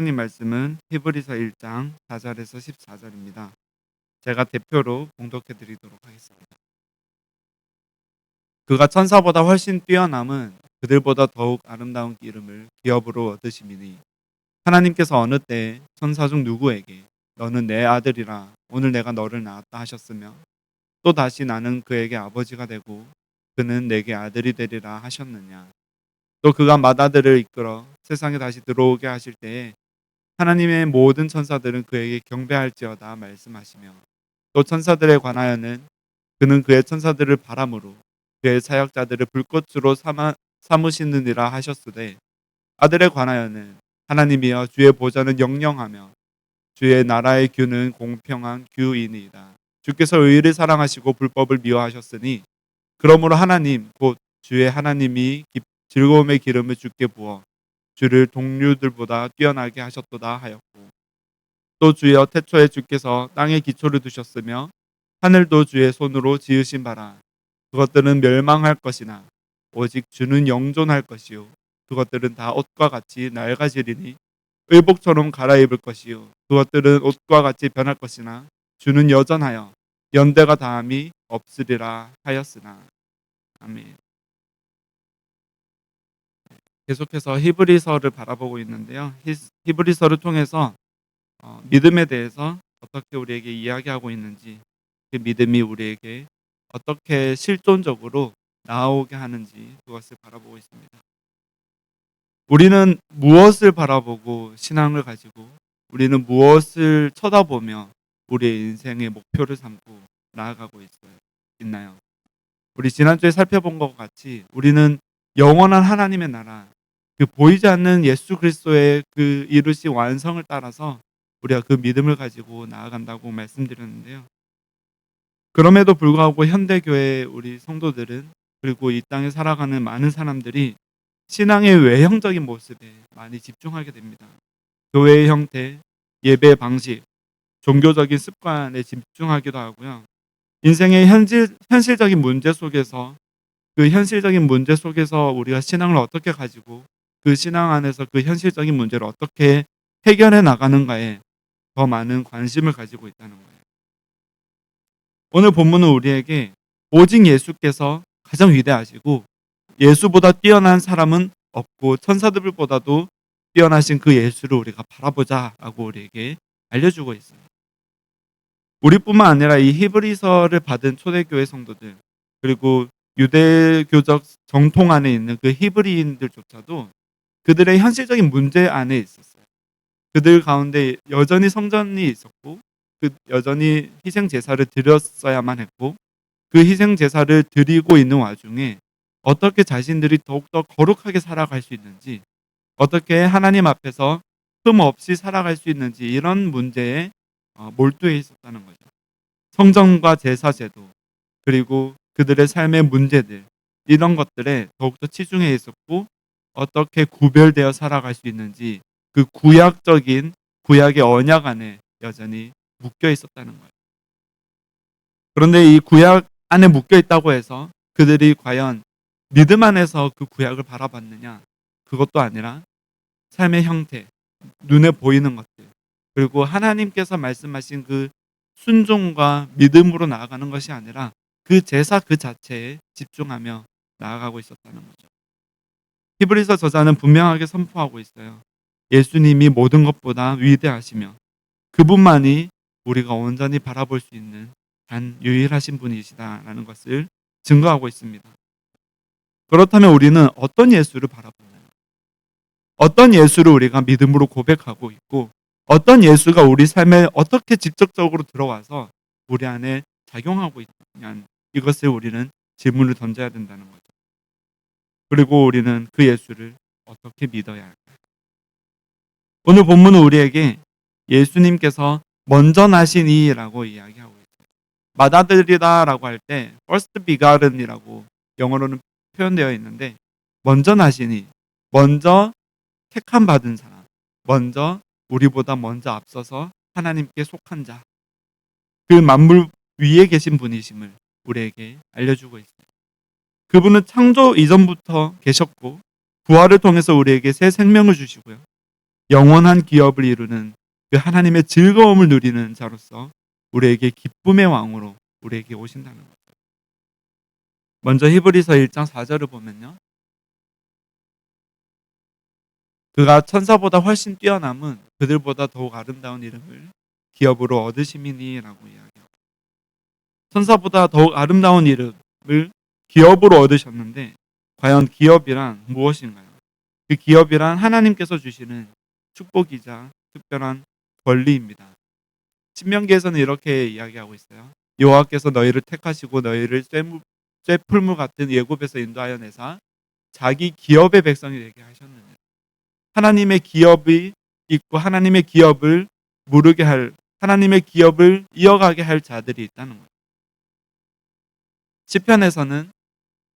하나님 말씀은 히브리서 1장 4절에서 14절입니다. 제가 대표로 봉독해 드리도록 하겠습니다. 그가 천사보다 훨씬 뛰어남은 그들보다 더욱 아름다운 기름을 기업으로 얻으심이니 하나님께서 어느 때에 천사 중 누구에게 너는 내 아들이라 오늘 내가 너를 낳았다 하셨으며 또 다시 나는 그에게 아버지가 되고 그는 내게 아들이 되리라 하셨느냐. 또 그가 맏아들을 이끌어 세상에 다시 들어오게 하실 때에 하나님의 모든 천사들은 그에게 경배할지어다 말씀하시며 또 천사들에 관하여는 그는 그의 천사들을 바람으로 그의 사역자들을 불꽃으로 삼으시느니라 하셨으되 아들에 관하여는 하나님이여 주의 보좌는 영영하며 주의 나라의 규는 공평한 규이니이다. 주께서 의를 사랑하시고 불법을 미워하셨으니 그러므로 하나님 곧 주의 하나님이 즐거움의 기름을 주께 부어 주를 동류들보다 뛰어나게 하셨도다 하였고 또 주여 태초에 주께서 땅에 기초를 두셨으며 하늘도 주의 손으로 지으신 바라 그것들은 멸망할 것이나 오직 주는 영존할 것이요 그것들은 다 옷과 같이 낡아지리니 의복처럼 갈아입을 것이요 그것들은 옷과 같이 변할 것이나 주는 여전하여 연대가 다함이 없으리라 하였으나. 아멘. 계속해서 히브리서를 바라보고 있는데요. 히브리서를 통해서 믿음에 대해서 어떻게 우리에게 이야기하고 있는지, 그 믿음이 우리에게 어떻게 실존적으로 나오게 하는지 그것을 바라보고 있습니다. 우리는 무엇을 바라보고 신앙을 가지고 우리는 무엇을 쳐다보며 우리의 인생의 목표를 삼고 나아가고 있나요? 우리 지난주에 살펴본 것 같이 우리는 영원한 하나님의 나라, 그 보이지 않는 예수 그리스도의 그 이루신 완성을 따라서 우리가 그 믿음을 가지고 나아간다고 말씀드렸는데요. 그럼에도 불구하고 현대교회 우리 성도들은 그리고 이 땅에 살아가는 많은 사람들이 신앙의 외형적인 모습에 많이 집중하게 됩니다. 교회의 형태, 예배 방식, 종교적인 습관에 집중하기도 하고요. 인생의 현실적인 문제 속에서 그 현실적인 문제 속에서 우리가 신앙을 어떻게 가지고 그 신앙 안에서 그 현실적인 문제를 어떻게 해결해 나가는가에 더 많은 관심을 가지고 있다는 거예요. 오늘 본문은 우리에게 오직 예수께서 가장 위대하시고 예수보다 뛰어난 사람은 없고 천사들보다도 뛰어나신 그 예수를 우리가 바라보자라고 우리에게 알려주고 있어요. 우리뿐만 아니라 이 히브리서를 받은 초대교회 성도들 그리고 유대교적 정통 안에 있는 그 히브리인들조차도 그들의 현실적인 문제 안에 있었어요. 그들 가운데 여전히 성전이 있었고 여전히 희생 제사를 드렸어야만 했고 그 희생 제사를 드리고 있는 와중에 어떻게 자신들이 더욱더 거룩하게 살아갈 수 있는지 어떻게 하나님 앞에서 흠 없이 살아갈 수 있는지 이런 문제에 몰두해 있었다는 거죠. 성전과 제사 제도 그리고 그들의 삶의 문제들 이런 것들에 더욱더 치중해 있었고 어떻게 구별되어 살아갈 수 있는지 그 구약의 언약 안에 여전히 묶여 있었다는 거예요. 그런데 이 구약 안에 묶여 있다고 해서 그들이 과연 믿음 안에서 그 구약을 바라봤느냐? 그것도 아니라 삶의 형태, 눈에 보이는 것들, 그리고 하나님께서 말씀하신 그 순종과 믿음으로 나아가는 것이 아니라 그 제사 그 자체에 집중하며 나아가고 있었다는 거죠. 히브리서 저자는 분명하게 선포하고 있어요. 예수님이 모든 것보다 위대하시며 그분만이 우리가 온전히 바라볼 수 있는 단 유일하신 분이시다라는 것을 증거하고 있습니다. 그렇다면 우리는 어떤 예수를 바라보나요? 어떤 예수를 우리가 믿음으로 고백하고 있고 어떤 예수가 우리 삶에 어떻게 직접적으로 들어와서 우리 안에 작용하고 있느냐 이것을 우리는 질문을 던져야 된다는 거죠. 그리고 우리는 그 예수를 어떻게 믿어야 할까요? 오늘 본문은 우리에게 예수님께서 먼저 나시니라고 이야기하고 있어요. 맏아들이다라고 할 때 first begotten이라고 영어로는 표현되어 있는데 먼저 나시니, 먼저 택함 받은 사람, 먼저 우리보다 먼저 앞서서 하나님께 속한 자, 그 만물 위에 계신 분이심을 우리에게 알려주고 있어요. 그분은 창조 이전부터 계셨고 부활을 통해서 우리에게 새 생명을 주시고요. 영원한 기업을 이루는 그 하나님의 즐거움을 누리는 자로서 우리에게 기쁨의 왕으로 우리에게 오신다는 거죠. 먼저 히브리서 1장 4절을 보면요. 그가 천사보다 훨씬 뛰어남은 그들보다 더욱 아름다운 이름을 기업으로 얻으심이니라고 이야기합니다. 천사보다 더욱 아름다운 이름을 기업으로 얻으셨는데 과연 기업이란 무엇인가요? 그 기업이란 하나님께서 주시는 축복이자 특별한 권리입니다. 신명기에서는 이렇게 이야기하고 있어요. 여호와께서 너희를 택하시고 너희를 쇠풀무 같은 예굽에서 인도하여 내사 자기 기업의 백성이 되게 하셨느니라. 하나님의 기업이 있고 하나님의 기업을 무르게 할, 하나님의 기업을 이어가게 할 자들이 있다는 거예요. 시편에서는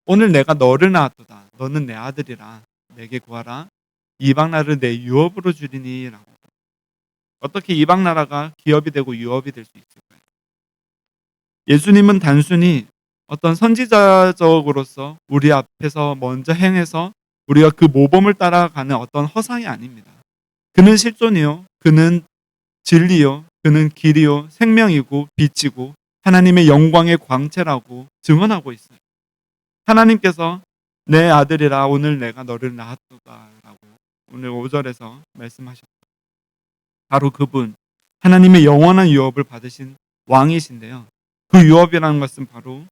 오늘 내가 너를 낳았도다. 너는 내 아들이라. 내게 구하라. 이방 나라를 내 유업으로 주리니라고. 어떻게 이방 나라가 기업이 되고 유업이 될 수 있을까요? 예수님은 단순히 어떤 선지자적으로서 우리 앞에서 먼저 행해서 우리가 그 모범을 따라가는 어떤 허상이 아닙니다. 그는 실존이요. 그는 진리요. 그는 길이요. 생명이고 빛이고 하나님의 영광의 광채라고 증언하고 있어요. 하나님께서 내 아들이라 오늘 내가 너를 낳았도다라고 오늘 5절에서 말씀하셨다. 바로 그분, 하나님의 영원한 유업을 받으신 왕이신데요. 그 유업이라는 것은 바로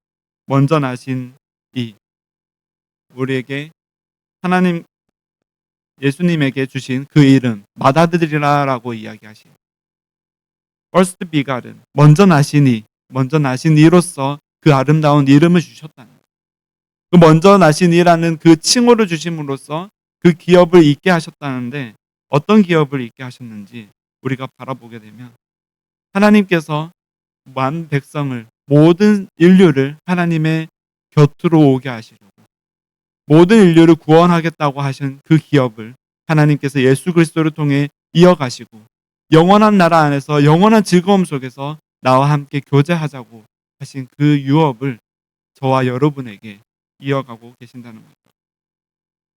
먼저 나신 이 우리에게 하나님 예수님에게 주신 그 이름 맏아들이라고 이야기하신 First begotten 먼저 나신 이로서 그 아름다운 이름을 주셨다는 거예요. 그 먼저 나신 이라는 그 칭호를 주심으로써 그 기업을 있게 하셨다는데 어떤 기업을 있게 하셨는지 우리가 바라보게 되면 하나님께서 만 백성을 모든 인류를 하나님의 곁으로 오게 하시려고 모든 인류를 구원하겠다고 하신 그 기업을 하나님께서 예수 그리스도를 통해 이어가시고 영원한 나라 안에서 영원한 즐거움 속에서 나와 함께 교제하자고 하신 그 유업을 저와 여러분에게 이어가고 계신다는 거죠.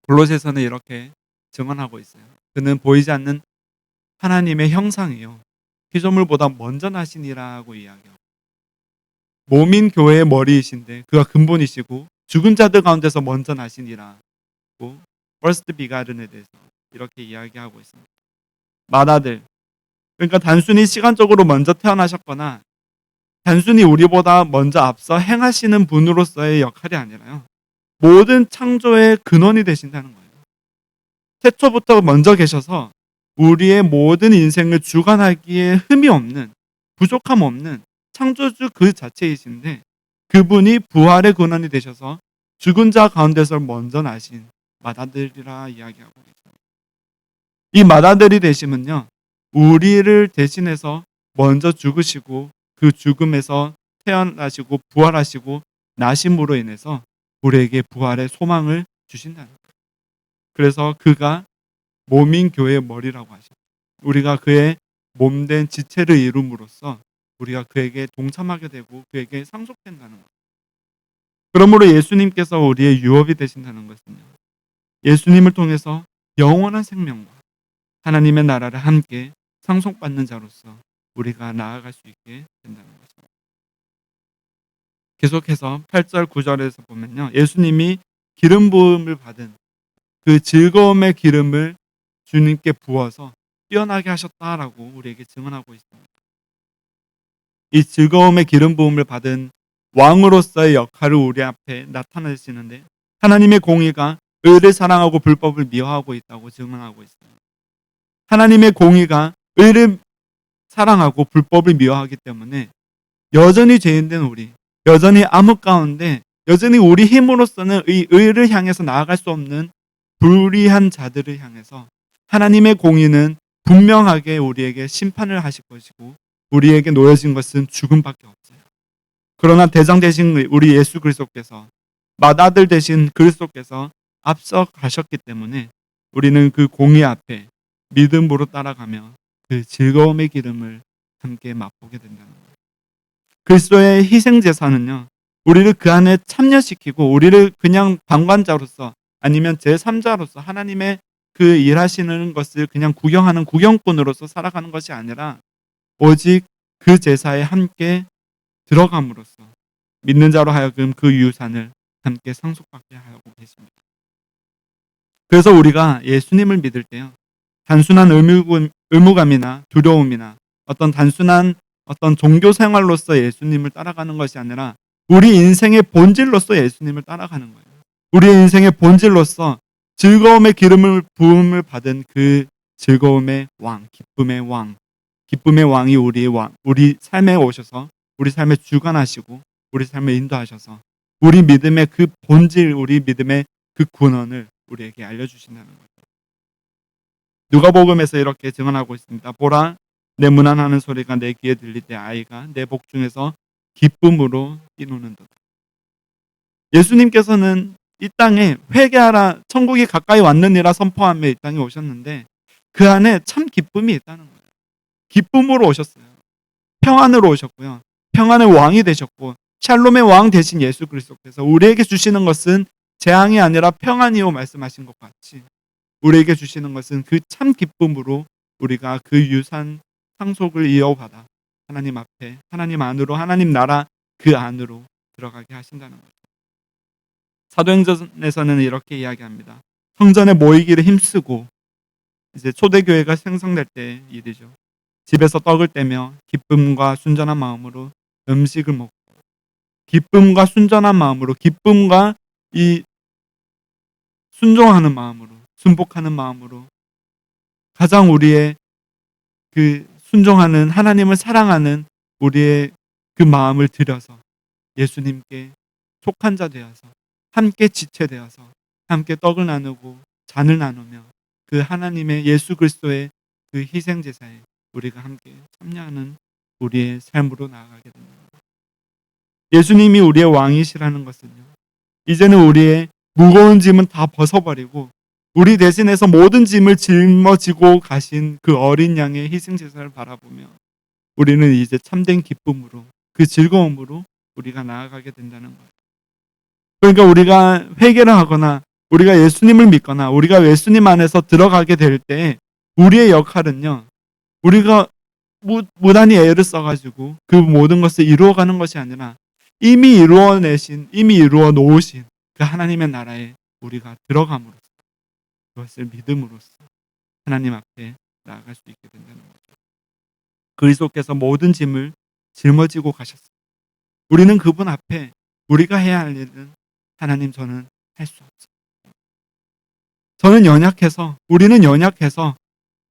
골로새서는 이렇게 증언하고 있어요. 그는 보이지 않는 하나님의 형상이요 피조물보다 먼저 나시니라고 이야기하고 몸인 교회의 머리이신데 그가 근본이시고 죽은 자들 가운데서 먼저 나시니라고 First Begatten에 대해서 이렇게 이야기하고 있습니다. 맏아들 그러니까 단순히 시간적으로 먼저 태어나셨거나 단순히 우리보다 먼저 앞서 행하시는 분으로서의 역할이 아니라요. 모든 창조의 근원이 되신다는 거예요. 태초부터 먼저 계셔서 우리의 모든 인생을 주관하기에 흠이 없는 부족함 없는 창조주 그 자체이신데 그분이 부활의 근원이 되셔서 죽은 자 가운데서 먼저 나신 맏아들이라 이야기하고 있어요. 이 맏아들이 되심은요. 우리를 대신해서 먼저 죽으시고 그 죽음에서 태어나시고 부활하시고 나심으로 인해서 우리에게 부활의 소망을 주신다는 거예요. 그래서 그가 몸인 교회의 머리라고 하십니다. 우리가 그의 몸된 지체를 이룸으로써 우리가 그에게 동참하게 되고 그에게 상속된다는 거예요. 그러므로 예수님께서 우리의 유업이 되신다는 것은요. 예수님을 통해서 영원한 생명과 하나님의 나라를 함께 상속받는 자로서 우리가 나아갈 수 있게 된다는 거죠. 계속해서 8절 9절에서 보면요. 예수님이 기름 부음을 받은 그 즐거움의 기름을 주님께 부어서 뛰어나게 하셨다라고 우리에게 증언하고 있습니다. 이 즐거움의 기름 부음을 받은 왕으로서의 역할을 우리 앞에 나타내시는데 하나님의 공의가 의를 사랑하고 불법을 미워하고 있다고 증언하고 있어요. 하나님의 공의가 의를 사랑하고 불법을 미워하기 때문에 여전히 죄인된 우리, 여전히 암흑 가운데 여전히 우리 힘으로서는 의를 향해서 나아갈 수 없는 불의한 자들을 향해서 하나님의 공의는 분명하게 우리에게 심판을 하실 것이고 우리에게 놓여진 것은 죽음밖에 없어요. 그러나 대장 되신 우리 예수 그리스도께서 맏아들 되신 그리스도께서 앞서 가셨기 때문에 우리는 그 공의 앞에 믿음으로 따라가며 그 즐거움의 기름을 함께 맛보게 된다는 거예요. 그리스도의 희생 제사는요. 우리를 그 안에 참여시키고 우리를 그냥 방관자로서 아니면 제3자로서 하나님의 그 일하시는 것을 그냥 구경하는 구경꾼으로서 살아가는 것이 아니라 오직 그 제사에 함께 들어감으로써 믿는 자로 하여금 그 유산을 함께 상속받게 하고 계십니다. 그래서 우리가 예수님을 믿을 때요, 단순한 의무감이나 두려움이나 어떤 단순한 어떤 종교 생활로서 예수님을 따라가는 것이 아니라 우리 인생의 본질로서 예수님을 따라가는 거예요. 우리 인생의 본질로서 즐거움의 기름을 부음을 받은 그 즐거움의 왕, 기쁨의 왕이 우리 삶에 오셔서 우리 삶에 주관하시고 우리 삶을 인도하셔서 우리 믿음의 그 본질, 우리 믿음의 그 근원을 우리에게 알려주신다는 거죠. 누가복음에서 이렇게 증언하고 있습니다. 보라, 내 문안하는 소리가 내 귀에 들릴 때 아이가 내 복 중에서 기쁨으로 뛰노는도다. 예수님께서는 이 땅에 회개하라, 천국이 가까이 왔느니라 선포하며 이 땅에 오셨는데 그 안에 참 기쁨이 있다는 거예요. 기쁨으로 오셨어요. 평안으로 오셨고요. 평안의 왕이 되셨고 샬롬의 왕 되신 예수 그리스도께서 우리에게 주시는 것은 재앙이 아니라 평안이요 말씀하신 것 같이 우리에게 주시는 것은 그 참 기쁨으로 우리가 그 유산 상속을 이어받아 하나님 앞에 하나님 안으로 하나님 나라 그 안으로 들어가게 하신다는 거죠. 사도행전에서는 이렇게 이야기합니다. 성전에 모이기를 힘쓰고 이제 초대교회가 생성될 때 일이죠. 집에서 떡을 떼며 기쁨과 순전한 마음으로 음식을 먹고 기쁨과 순전한 마음으로 기쁨과 이 순종하는 마음으로 순복하는 마음으로 가장 우리의 그 순종하는 하나님을 사랑하는 우리의 그 마음을 들여서 예수님께 속한 자 되어서 함께 지체되어서 함께 떡을 나누고 잔을 나누며 그 하나님의 예수 그리스도의 그 희생 제사에 우리가 함께 참여하는 우리의 삶으로 나아가게 됩니다. 예수님이 우리의 왕이시라는 것은요, 이제는 우리의 무거운 짐은 다 벗어버리고 우리 대신해서 모든 짐을 짊어지고 가신 그 어린 양의 희생 제사를 바라보며 우리는 이제 참된 기쁨으로 그 즐거움으로 우리가 나아가게 된다는 거예요. 그러니까 우리가 회개를 하거나 우리가 예수님을 믿거나 우리가 예수님 안에서 들어가게 될 때 우리의 역할은요, 우리가 무단히 애를 써가지고 그 모든 것을 이루어가는 것이 아니라 이미 이루어 놓으신 그 하나님의 나라에 우리가 들어감으로써 그것을 믿음으로써 하나님 앞에 나아갈 수 있게 된다는 거죠. 그리스도께서 모든 짐을 짊어지고 가셨습니다. 우리는 그분 앞에 우리가 해야 할 일은 하나님, 저는 할 수 없습니다. 우리는 연약해서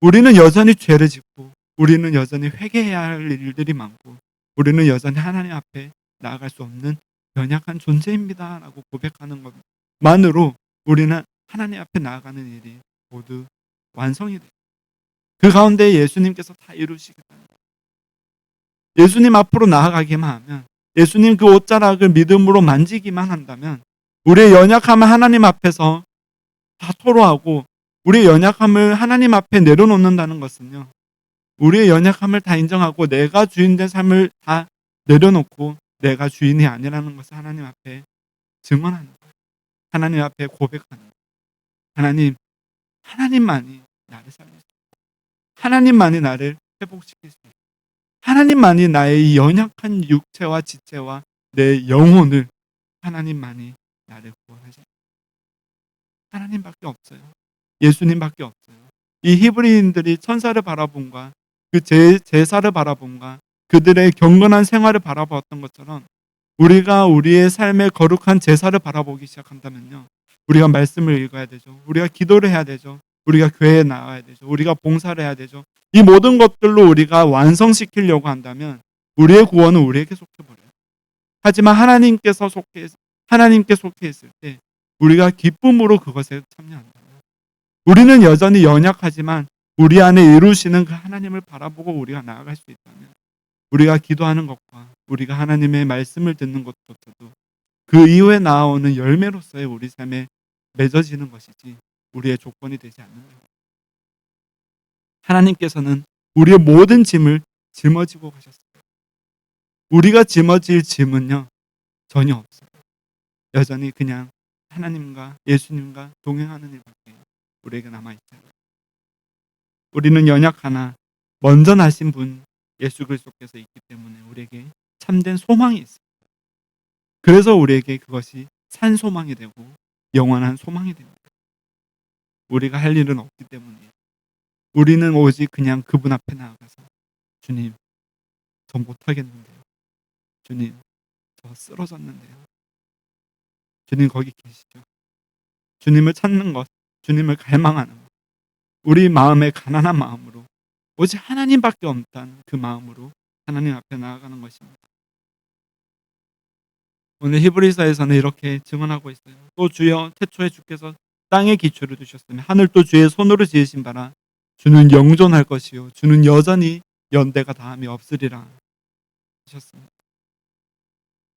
우리는 여전히 죄를 짓고 우리는 여전히 회개해야 할 일들이 많고 우리는 여전히 하나님 앞에 나아갈 수 없는 연약한 존재입니다 라고 고백하는 것만으로 우리는 하나님 앞에 나아가는 일이 모두 완성이 돼요. 그 가운데 예수님께서 다 이루시겠다는 거예요. 예수님 앞으로 나아가기만 하면, 예수님 그 옷자락을 믿음으로 만지기만 한다면 우리의 연약함을 하나님 앞에서 다 토로하고 우리의 연약함을 하나님 앞에 내려놓는다는 것은요, 우리의 연약함을 다 인정하고 내가 주인된 삶을 다 내려놓고 내가 주인이 아니라는 것을 하나님 앞에 증언하는 거예요. 하나님 앞에 고백하는 거예요. 하나님만이 나를 살릴 수 있고 하나님만이 나를 회복시킬 수 있고 하나님만이 나의 이 연약한 육체와 지체와 내 영혼을 하나님만이 나를 구원하셔. 하나님밖에 없어요. 예수님밖에 없어요. 이 히브리인들이 천사를 바라본과 그 제사를 바라본과 그들의 경건한 생활을 바라보았던 것처럼 우리가 우리의 삶의 거룩한 제사를 바라보기 시작한다면요, 우리가 말씀을 읽어야 되죠. 우리가 기도를 해야 되죠. 우리가 교회에 나와야 되죠. 우리가 봉사를 해야 되죠. 이 모든 것들로 우리가 완성시키려고 한다면 우리의 구원은 우리에게 속해버려요. 하지만 하나님께 속해 있을 때 우리가 기쁨으로 그것에 참여한다. 우리는 여전히 연약하지만 우리 안에 이루시는 그 하나님을 바라보고 우리가 나아갈 수 있다면 우리가 기도하는 것과 우리가 하나님의 말씀을 듣는 것조차도 그 이후에 나오는 열매로서의 우리 삶에 맺어지는 것이지 우리의 조건이 되지 않는 거예요. 하나님께서는 우리의 모든 짐을 짊어지고 가셨어요. 우리가 짊어질 짐은요, 전혀 없어요. 여전히 그냥 하나님과 예수님과 동행하는 일밖에 우리에게 남아있어요. 우리는 연약하나 먼저 나신 분 예수 그리스도께서 있기 때문에 우리에게 참된 소망이 있어요. 그래서 우리에게 그것이 산 소망이 되고 영원한 소망이 됩니다. 우리가 할 일은 없기 때문이에요. 우리는 오직 그냥 그분 앞에 나아가서 주님, 저 못하겠는데요. 주님, 저 쓰러졌는데요. 주님 거기 계시죠. 주님을 찾는 것, 주님을 갈망하는 것, 우리 마음의 가난한 마음으로 오직 하나님밖에 없다는 그 마음으로 하나님 앞에 나아가는 것입니다. 오늘 히브리서에서는 이렇게 증언하고 있어요. 또 주여 태초에 주께서 땅에 기초를 두셨으며 하늘 또 주의 손으로 지으신 바라 주는 영존할 것이요 주는 여전히 연대가 다함이 없으리라 하셨습니다.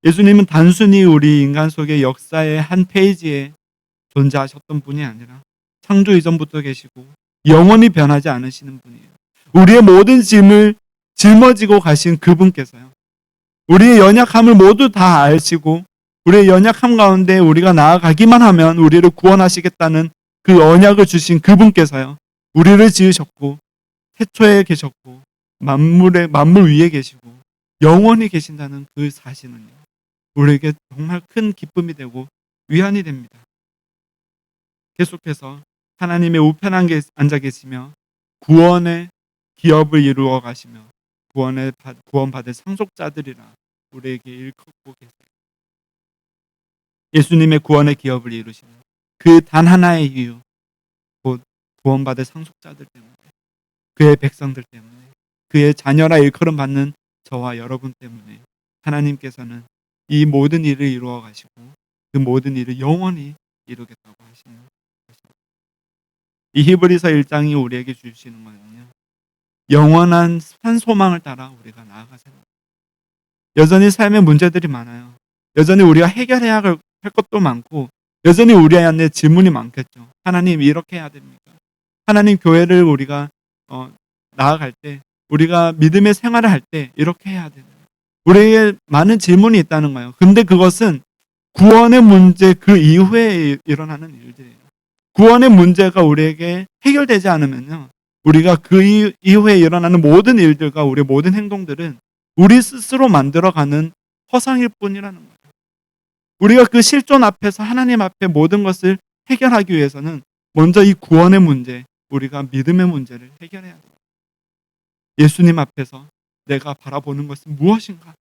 예수님은 단순히 우리 인간 속의 역사의 한 페이지에 존재하셨던 분이 아니라 창조 이전부터 계시고 영원히 변하지 않으시는 분이에요. 우리의 모든 짐을 짊어지고 가신 그분께서요. 우리의 연약함을 모두 다 아시고 우리의 연약함 가운데 우리가 나아가기만 하면 우리를 구원하시겠다는 그 언약을 주신 그분께서요. 우리를 지으셨고 태초에 계셨고 만물 위에 계시고 영원히 계신다는 그 사실은요. 우리에게 정말 큰 기쁨이 되고 위안이 됩니다. 계속해서 하나님의 우편에 앉아 계시며 구원의 기업을 이루어 가시며 구원받을 상속자들이라 우리에게 일컫고 계세요. 예수님의 구원의 기업을 이루시는 그 단 하나의 이유, 곧 구원받을 상속자들 때문에, 그의 백성들 때문에, 그의 자녀라 일컬음 받는 저와 여러분 때문에 하나님께서는 이 모든 일을 이루어 가시고 그 모든 일을 영원히 이루겠다고 하시는 것입니다. 이 히브리서 1장이 우리에게 주시는 것은요. 영원한 산 소망을 따라 우리가 나아가야 합니다. 여전히 삶의 문제들이 많아요. 여전히 우리가 해결해야 할 것도 많고 여전히 우리 안에 질문이 많겠죠. 하나님 이렇게 해야 됩니까? 하나님 교회를 우리가 나아갈 때 우리가 믿음의 생활을 할 때 이렇게 해야 되나요? 우리에게 많은 질문이 있다는 거예요. 근데 그것은 구원의 문제 그 이후에 일어나는 일들이에요. 구원의 문제가 우리에게 해결되지 않으면요. 우리가 그 이후에 일어나는 모든 일들과 우리의 모든 행동들은 우리 스스로 만들어가는 허상일 뿐이라는 거예요. 우리가 그 실존 앞에서 하나님 앞에 모든 것을 해결하기 위해서는 먼저 이 구원의 문제, 우리가 믿음의 문제를 해결해야 돼요. 예수님 앞에서 내가 바라보는 것은 무엇인가?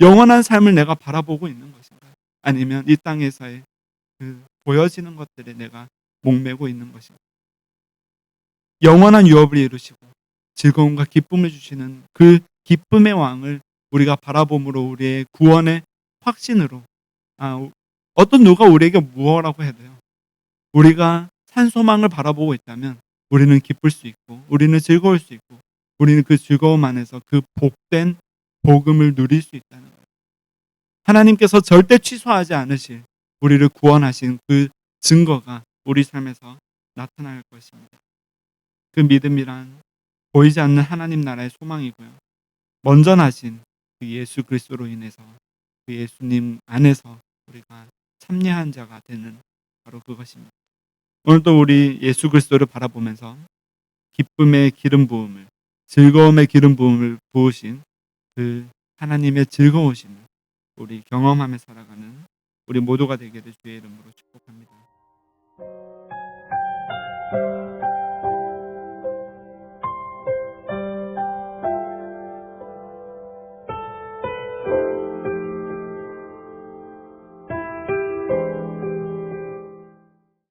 영원한 삶을 내가 바라보고 있는 것인가? 아니면 이 땅에서의 그 보여지는 것들에 내가 목매고 있는 것인가? 영원한 유업을 이루시고 즐거움과 기쁨을 주시는 그 기쁨의 왕을 우리가 바라봄으로 우리의 구원의 확신으로 어떤 누가 우리에게 무엇라고 해야 돼요. 우리가 산 소망을 바라보고 있다면 우리는 기쁠 수 있고 우리는 즐거울 수 있고 우리는 그 즐거움 안에서 그 복된 복음을 누릴 수 있다는 거예요. 하나님께서 절대 취소하지 않으실 우리를 구원하신 그 증거가 우리 삶에서 나타날 것입니다. 그 믿음이란 보이지 않는 하나님 나라의 소망이고요. 먼저 나신 그 예수 그리스도로 인해서 그 예수님 안에서 우리가 참여한 자가 되는 바로 그것입니다. 오늘도 우리 예수 그리스도를 바라보면서 기쁨의 기름 부음을 즐거움의 기름 부음을 부으신 그 하나님의 즐거우심을 우리 경험하며 살아가는 우리 모두가 되기를 주의 이름으로 축복합니다.